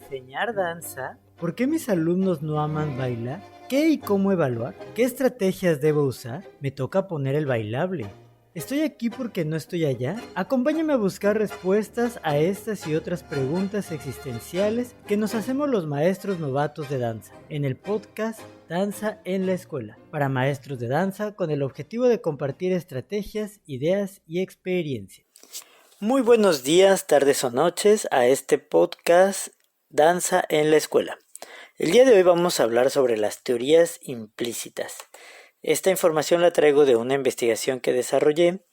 ¿Enseñar danza? ¿Por qué mis alumnos no aman bailar? ¿Qué y cómo evaluar? ¿Qué estrategias debo usar? Me toca poner el bailable. ¿Estoy aquí porque no estoy allá? Acompáñame a buscar respuestas a estas y otras preguntas existenciales que nos hacemos los maestros novatos de danza en el podcast Danza en la Escuela, para maestros de danza con el objetivo de compartir estrategias, ideas y experiencias. Muy buenos días, tardes o noches a este podcast Danza en la Escuela. El día de hoy vamos a hablar sobre las teorías implícitas. Esta información la traigo de una investigación que desarrollé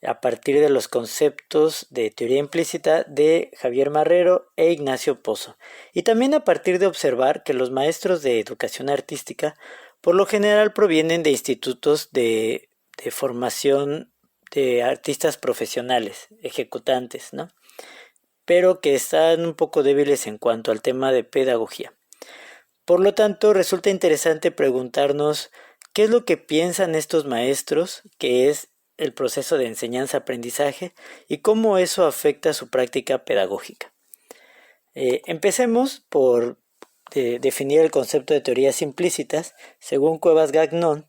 a partir de los conceptos de teoría implícita de Javier Marrero e Ignacio Pozo, y también a partir de observar que los maestros de educación artística por lo general provienen de institutos de formación de artistas profesionales, ejecutantes, ¿no? Pero que están un poco débiles en cuanto al tema de pedagogía. Por lo tanto, resulta interesante preguntarnos qué es lo que piensan estos maestros, que es el proceso de enseñanza-aprendizaje y cómo eso afecta su práctica pedagógica. Empecemos por definir el concepto de teorías implícitas. Según Cuevas-Gagnon,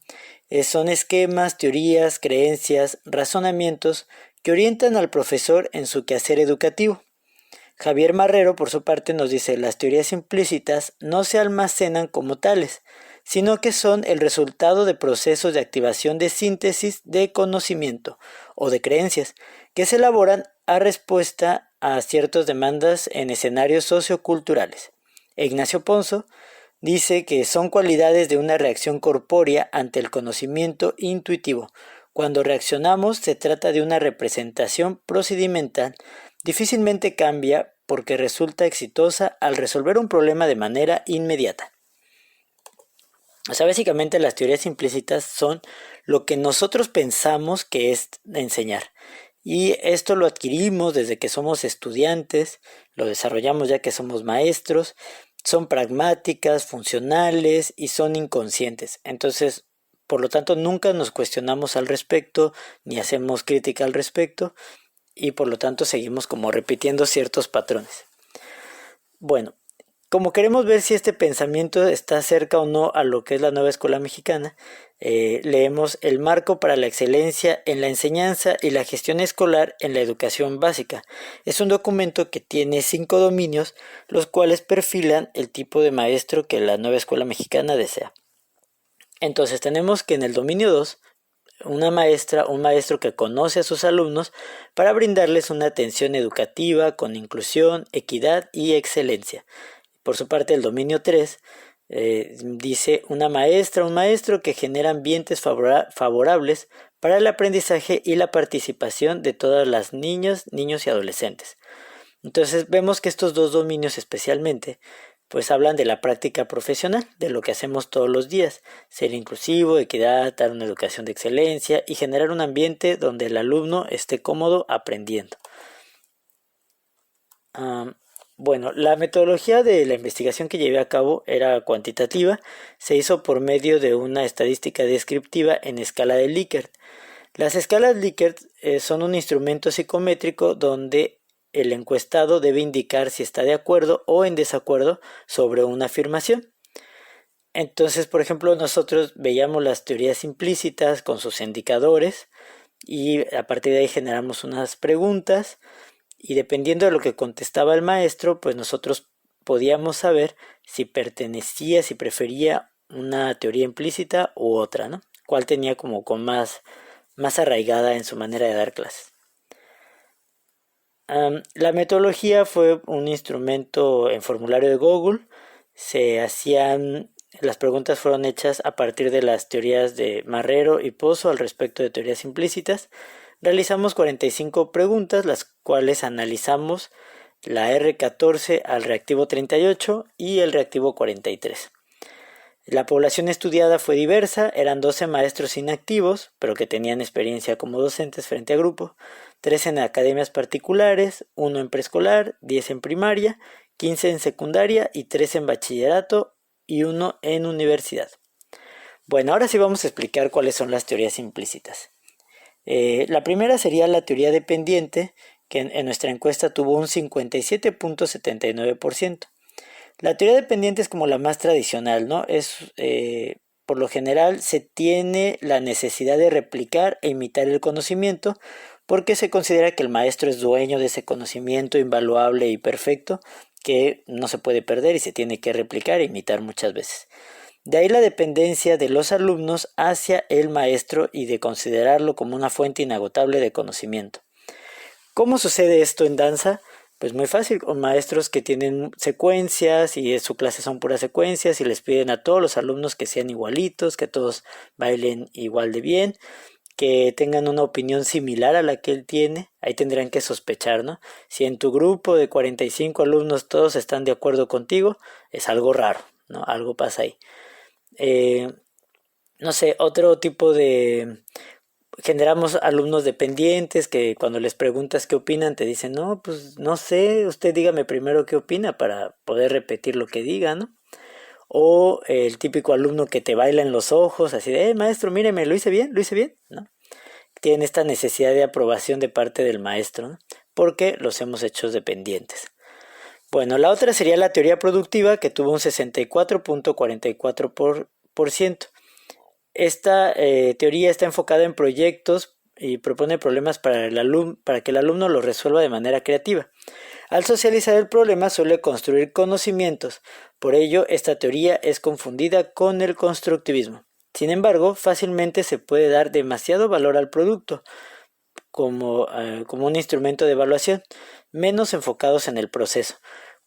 son esquemas, teorías, creencias, razonamientos que orientan al profesor en su quehacer educativo. Javier Marrero, por su parte, nos dice: las teorías implícitas no se almacenan como tales, sino que son el resultado de procesos de activación de síntesis de conocimiento o de creencias que se elaboran a respuesta a ciertas demandas en escenarios socioculturales. Ignacio Pozo dice que son cualidades de una reacción corpórea ante el conocimiento intuitivo. Cuando reaccionamos se trata de una representación procedimental, difícilmente cambia porque resulta exitosa al resolver un problema de manera inmediata. O sea, básicamente las teorías implícitas son lo que nosotros pensamos que es enseñar. Y esto lo adquirimos desde que somos estudiantes, lo desarrollamos ya que somos maestros, son pragmáticas, funcionales y son inconscientes. Entonces, por lo tanto, nunca nos cuestionamos al respecto, ni hacemos crítica al respecto, y por lo tanto seguimos como repitiendo ciertos patrones. Bueno, como queremos ver si este pensamiento está cerca o no a lo que es la nueva escuela mexicana, leemos El marco para la excelencia en la enseñanza y la gestión escolar en la educación básica. Es un documento que tiene 5 dominios, los cuales perfilan el tipo de maestro que la nueva escuela mexicana desea. Entonces tenemos que en el dominio 2, una maestra, un maestro que conoce a sus alumnos para brindarles una atención educativa con inclusión, equidad y excelencia. Por su parte, el dominio 3 dice una maestra, un maestro que genera ambientes favorables para el aprendizaje y la participación de todas las niñas, niños y adolescentes. Entonces vemos que estos dos dominios especialmente pues hablan de la práctica profesional, de lo que hacemos todos los días: ser inclusivo, equidad, dar una educación de excelencia y generar un ambiente donde el alumno esté cómodo aprendiendo. Bueno, la metodología de la investigación que llevé a cabo era cuantitativa. Se hizo por medio de una estadística descriptiva en escala de Likert. Las escalas Likert son un instrumento psicométrico donde el encuestado debe indicar si está de acuerdo o en desacuerdo sobre una afirmación. Entonces, por ejemplo, nosotros veíamos las teorías implícitas con sus indicadores y a partir de ahí generamos unas preguntas, y dependiendo de lo que contestaba el maestro, pues nosotros podíamos saber si pertenecía, si prefería una teoría implícita u otra, ¿no? Cuál tenía como con más arraigada en su manera de dar clases. La metodología fue un instrumento en formulario de Google. Las preguntas fueron hechas a partir de las teorías de Marrero y Pozo al respecto de teorías implícitas. Realizamos 45 preguntas, las cuales analizamos la R14 al reactivo 38 y el reactivo 43. La población estudiada fue diversa, eran 12 maestros inactivos, pero que tenían experiencia como docentes frente a grupo, 3 en academias particulares, 1 en preescolar, 10 en primaria, 15 en secundaria y 3 en bachillerato y 1 en universidad. Bueno, ahora sí vamos a explicar cuáles son las teorías implícitas. La primera sería la teoría dependiente, que en nuestra encuesta tuvo un 57.79%. La teoría dependiente es como la más tradicional, ¿no? Por lo general, se tiene la necesidad de replicar e imitar el conocimiento porque se considera que el maestro es dueño de ese conocimiento invaluable y perfecto que no se puede perder y se tiene que replicar e imitar muchas veces. De ahí la dependencia de los alumnos hacia el maestro y de considerarlo como una fuente inagotable de conocimiento. ¿Cómo sucede esto en danza? Pues muy fácil, con maestros que tienen secuencias y su clase son puras secuencias y les piden a todos los alumnos que sean igualitos, que todos bailen igual de bien, que tengan una opinión similar a la que él tiene. Ahí tendrán que sospechar, ¿no? Si en tu grupo de 45 alumnos todos están de acuerdo contigo, es algo raro, ¿no? Algo pasa ahí. Eh, no sé, otro tipo de... Generamos alumnos dependientes que cuando les preguntas qué opinan te dicen, no, pues no sé, usted dígame primero qué opina para poder repetir lo que diga, ¿no? O el típico alumno que te baila en los ojos, así de, maestro, míreme, lo hice bien, ¿no? Tienen esta necesidad de aprobación de parte del maestro, ¿no? Porque los hemos hecho dependientes. Bueno, la otra sería la teoría productiva que tuvo un 64.44%. Esta teoría está enfocada en proyectos y propone problemas para para que el alumno los resuelva de manera creativa. Al socializar el problema suele construir conocimientos, por ello esta teoría es confundida con el constructivismo. Sin embargo, fácilmente se puede dar demasiado valor al producto como un instrumento de evaluación, menos enfocados en el proceso.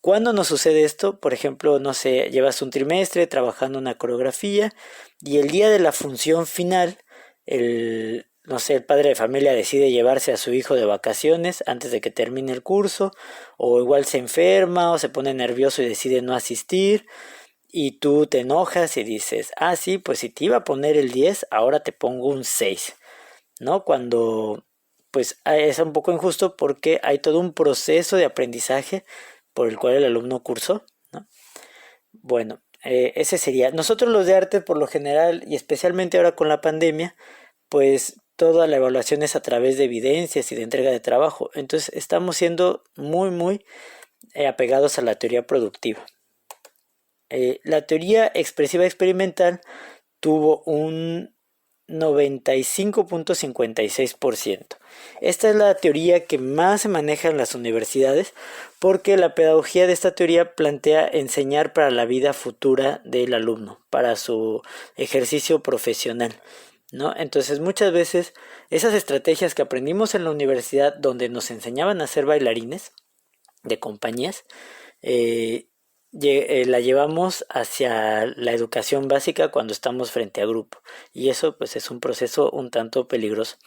¿Cuándo nos sucede esto? Por ejemplo, no sé, llevas un trimestre trabajando una coreografía y el día de la función final, no sé, el padre de familia decide llevarse a su hijo de vacaciones antes de que termine el curso, o igual se enferma o se pone nervioso y decide no asistir, y tú te enojas y dices, ah, sí, pues si te iba a poner el 10 ahora te pongo un 6, ¿no? Cuando pues es un poco injusto porque hay todo un proceso de aprendizaje por el cual el alumno cursó, ¿no? Bueno, ese sería. Nosotros los de arte por lo general y especialmente ahora con la pandemia, pues toda la evaluación es a través de evidencias y de entrega de trabajo. Entonces estamos siendo muy apegados a la teoría productiva. La teoría expresiva experimental tuvo un 95.56%. Esta es la teoría que más se maneja en las universidades porque la pedagogía de esta teoría plantea enseñar para la vida futura del alumno, para su ejercicio profesional, ¿no? Entonces muchas veces esas estrategias que aprendimos en la universidad donde nos enseñaban a ser bailarines de compañías, la llevamos hacia la educación básica cuando estamos frente a grupo y eso pues es un proceso un tanto peligroso.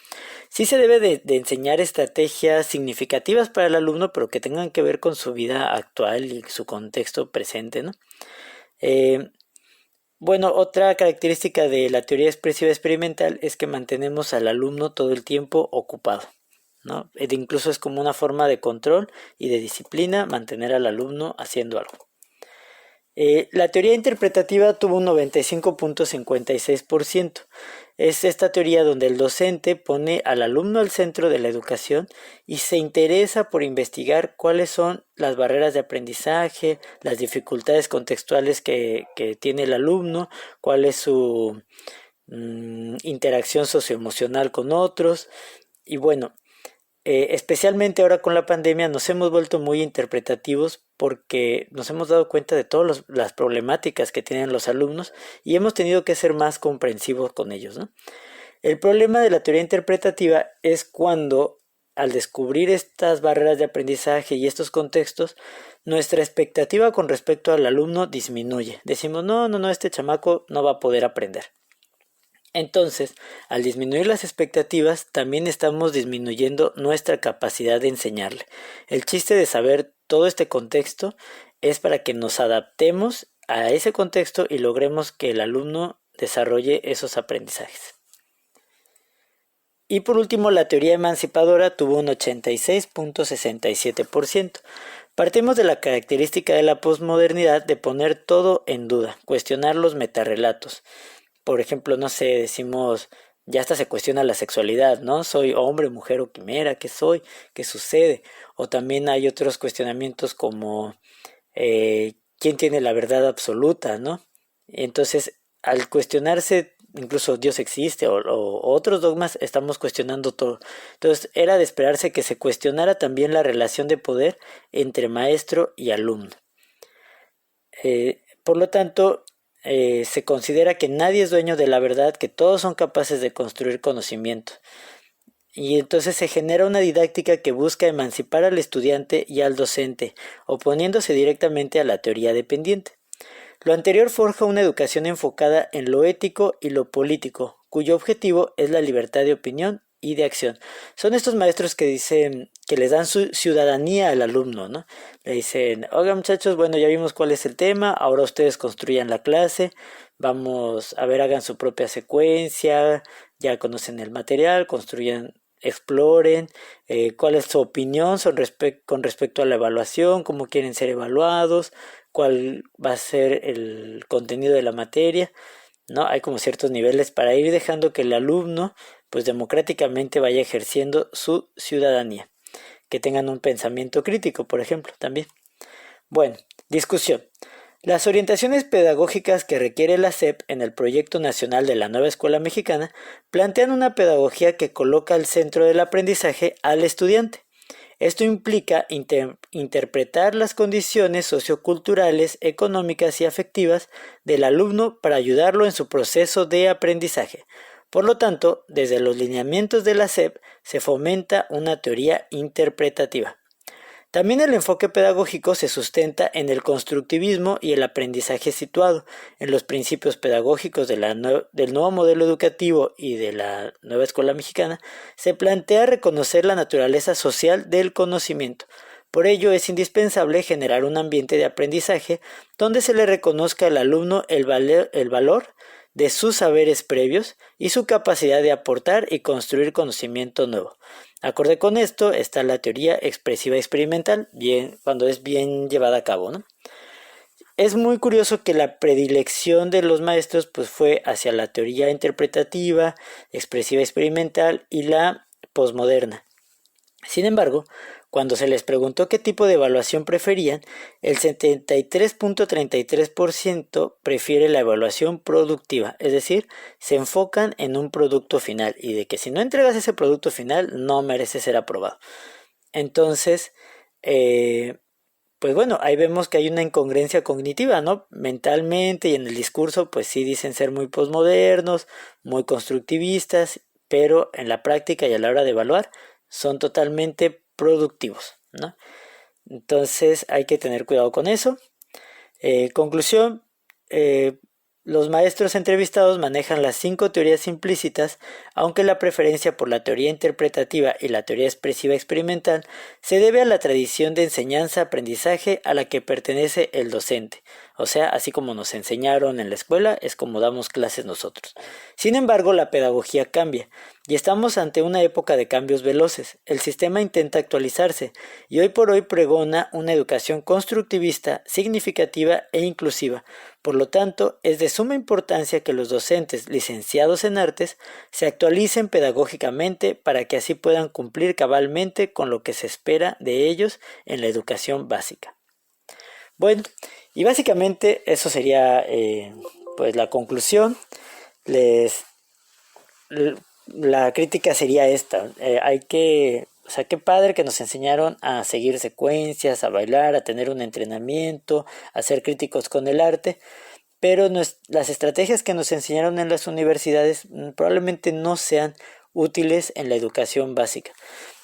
Sí se debe de enseñar estrategias significativas para el alumno pero que tengan que ver con su vida actual y su contexto presente, ¿no? Bueno, otra característica de la teoría expresiva experimental es que mantenemos al alumno todo el tiempo ocupado, ¿no? Incluso es como una forma de control y de disciplina mantener al alumno haciendo algo. La teoría interpretativa tuvo un 95.56%. Es esta teoría donde el docente pone al alumno al centro de la educación y se interesa por investigar cuáles son las barreras de aprendizaje, las dificultades contextuales que tiene el alumno, cuál es su interacción socioemocional con otros. Y bueno, especialmente ahora con la pandemia nos hemos vuelto muy interpretativos porque nos hemos dado cuenta de todas las problemáticas que tienen los alumnos y hemos tenido que ser más comprensivos con ellos, ¿no? El problema de la teoría interpretativa es cuando al descubrir estas barreras de aprendizaje y estos contextos, nuestra expectativa con respecto al alumno disminuye. Decimos, no, este chamaco no va a poder aprender. Entonces, al disminuir las expectativas, también estamos disminuyendo nuestra capacidad de enseñarle. El chiste de saber todo este contexto es para que nos adaptemos a ese contexto y logremos que el alumno desarrolle esos aprendizajes. Y por último, la teoría emancipadora tuvo un 86.67%. Partimos de la característica de la posmodernidad de poner todo en duda, cuestionar los metarrelatos. Por ejemplo, no sé, decimos, ya hasta se cuestiona la sexualidad, ¿no? ¿Soy hombre, mujer o quimera? ¿Qué soy? ¿Qué sucede? O también hay otros cuestionamientos como quién tiene la verdad absoluta, ¿no? Entonces, al cuestionarse incluso Dios existe o otros dogmas, estamos cuestionando todo. Entonces, era de esperarse que se cuestionara también la relación de poder entre maestro y alumno. Por lo tanto, se considera que nadie es dueño de la verdad, que todos son capaces de construir conocimiento. Y entonces se genera una didáctica que busca emancipar al estudiante y al docente, oponiéndose directamente a la teoría dependiente. Lo anterior forja una educación enfocada en lo ético y lo político, cuyo objetivo es la libertad de opinión y de acción. Son estos maestros que dicen que les dan su ciudadanía al alumno, ¿no? Le dicen, oiga muchachos, bueno, ya vimos cuál es el tema, ahora ustedes construyan la clase, vamos a ver, hagan su propia secuencia, ya conocen el material, construyan, exploren, cuál es su opinión con respecto a la evaluación, cómo quieren ser evaluados, cuál va a ser el contenido de la materia, ¿no? Hay como ciertos niveles para ir dejando que el alumno pues democráticamente vaya ejerciendo su ciudadanía, que tengan un pensamiento crítico, por ejemplo, también. Bueno, discusión. Las orientaciones pedagógicas que requiere la SEP en el proyecto nacional de la nueva escuela mexicana plantean una pedagogía que coloca al centro del aprendizaje al estudiante. Esto implica interpretar las condiciones socioculturales, económicas y afectivas del alumno para ayudarlo en su proceso de aprendizaje. Por lo tanto, desde los lineamientos de la SEP se fomenta una teoría interpretativa. También el enfoque pedagógico se sustenta en el constructivismo y el aprendizaje situado en los principios pedagógicos del nuevo modelo educativo y de la nueva escuela mexicana. Se plantea reconocer la naturaleza social del conocimiento. Por ello es indispensable generar un ambiente de aprendizaje donde se le reconozca al alumno el valor de sus saberes previos y su capacidad de aportar y construir conocimiento nuevo. Acorde con esto está la teoría expresiva experimental, cuando es bien llevada a cabo, ¿no? Es muy curioso que la predilección de los maestros pues, fue hacia la teoría interpretativa, expresiva experimental y la posmoderna. Sin embargo, cuando se les preguntó qué tipo de evaluación preferían, el 73.33% prefiere la evaluación productiva, es decir, se enfocan en un producto final y de que si no entregas ese producto final no merece ser aprobado. Entonces, pues bueno, ahí vemos que hay una incongruencia cognitiva, ¿no? Mentalmente y en el discurso, pues sí dicen ser muy posmodernos, muy constructivistas, pero en la práctica y a la hora de evaluar son totalmente productivos, ¿no? Entonces hay que tener cuidado con eso. Conclusión, los maestros entrevistados manejan las 5 teorías implícitas, aunque la preferencia por la teoría interpretativa y la teoría expresiva experimental se debe a la tradición de enseñanza-aprendizaje a la que pertenece el docente. O sea, así como nos enseñaron en la escuela, es como damos clases nosotros. Sin embargo, la pedagogía cambia, y estamos ante una época de cambios veloces. El sistema intenta actualizarse, y hoy por hoy pregona una educación constructivista, significativa e inclusiva. Por lo tanto, es de suma importancia que los docentes licenciados en artes se actualicen pedagógicamente para que así puedan cumplir cabalmente con lo que se espera de ellos en la educación básica. Bueno, y básicamente eso sería pues la conclusión. La crítica sería esta. O sea, qué padre que nos enseñaron a seguir secuencias, a bailar, a tener un entrenamiento, a ser críticos con el arte, pero las estrategias que nos enseñaron en las universidades probablemente no sean útiles en la educación básica.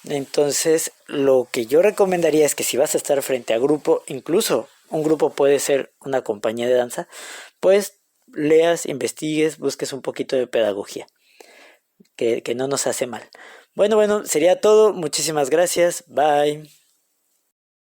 Entonces, lo que yo recomendaría es que si vas a estar frente a grupo, incluso un grupo puede ser una compañía de danza, pues leas, investigues, busques un poquito de pedagogía, que no nos hace mal. Bueno, sería todo. Muchísimas gracias. Bye.